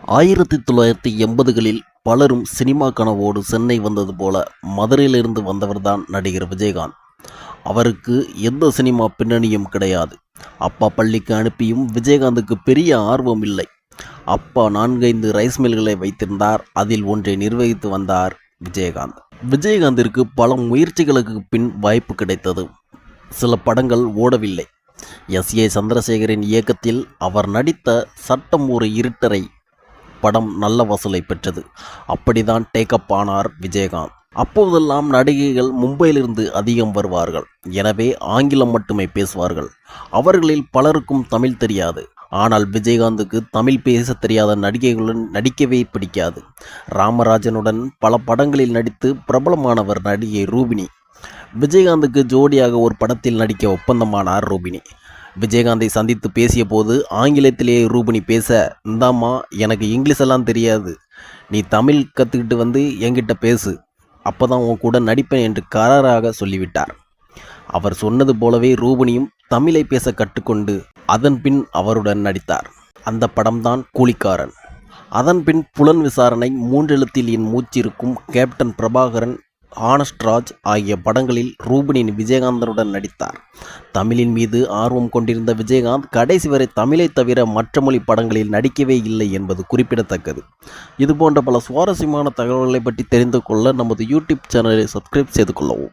1980களில் பலரும் சினிமா கனவோடு சென்னை வந்தது போல மதுரையிலிருந்து வந்தவர்தான் நடிகர் விஜயகாந்த். அவருக்கு எந்த சினிமா பின்னணியும் கிடையாது. அப்பா பள்ளிக்கு அனுப்பியும் விஜயகாந்துக்கு பெரிய ஆர்வம் இல்லை. அப்பா 4-5 ரைஸ் மில்களை வைத்திருந்தார். அதில் ஒன்றை நிர்வகித்து வந்தார் விஜயகாந்த். விஜயகாந்திற்கு பல முயற்சிகளுக்கு பின் வாய்ப்பு கிடைத்தது. சில படங்கள் ஓடவில்லை. எஸ்.ஏ. சந்திரசேகரின் இயக்கத்தில் அவர் நடித்த சட்டம் ஒரு இருட்டறை படம் நல்ல வசூலை பெற்றது. அப்படிதான் டேக்கப் ஆனார் விஜயகாந்த். அப்போதெல்லாம் நடிகைகள் மும்பையிலிருந்து அதிகம் வருவார்கள். எனவே ஆங்கிலம் மட்டுமே பேசுவார்கள். அவர்களில் பலருக்கும் தமிழ் தெரியாது. ஆனால் விஜயகாந்துக்கு தமிழ் பேச தெரியாத நடிகைகளுடன் நடிக்கவே பிடிக்காது. ராமராஜனுடன் பல படங்களில் நடித்து பிரபலமானவர் நடிகை ரூபினி. விஜயகாந்துக்கு ஜோடியாக ஒரு படத்தில் நடிக்க ஒப்பந்தமானார் ரூபினி. விஜயகாந்தை சந்தித்து பேசிய போது ஆங்கிலத்திலேயே ரூபினி பேச, இந்தாம்மா, எனக்கு இங்கிலீஷ் எல்லாம் தெரியாது, நீ தமிழ் கற்றுக்கிட்டு வந்து என்கிட்ட பேசு, அப்போ தான் உன் கூட நடிப்பேன் என்று கராராக சொல்லிவிட்டார். அவர் சொன்னது போலவே ரூபினியும் தமிழை பேச கற்றுக்கொண்டு அதன் பின் அவருடன் நடித்தார். அந்த படம்தான் கூலிக்காரன். அதன் பின் புலன் விசாரணை, 3 எழுத்தில் என் மூச்சிருக்கும், கேப்டன் பிரபாகரன், ஹானஸ்ட் ராஜ் ஆகிய படங்களில் ரூபினி விஜயகாந்தனுடன் நடித்தார். தமிழின் மீது ஆர்வம் கொண்டிருந்த விஜயகாந்த் கடைசி வரை தமிழை தவிர மற்ற மொழி படங்களில் நடிக்கவே இல்லை என்பது குறிப்பிடத்தக்கது. இதுபோன்ற பல சுவாரஸ்யமான தகவல்களை பற்றி தெரிந்து கொள்ள நமது யூடியூப் சேனலை சப்ஸ்கிரைப் செய்து கொள்ளவும்.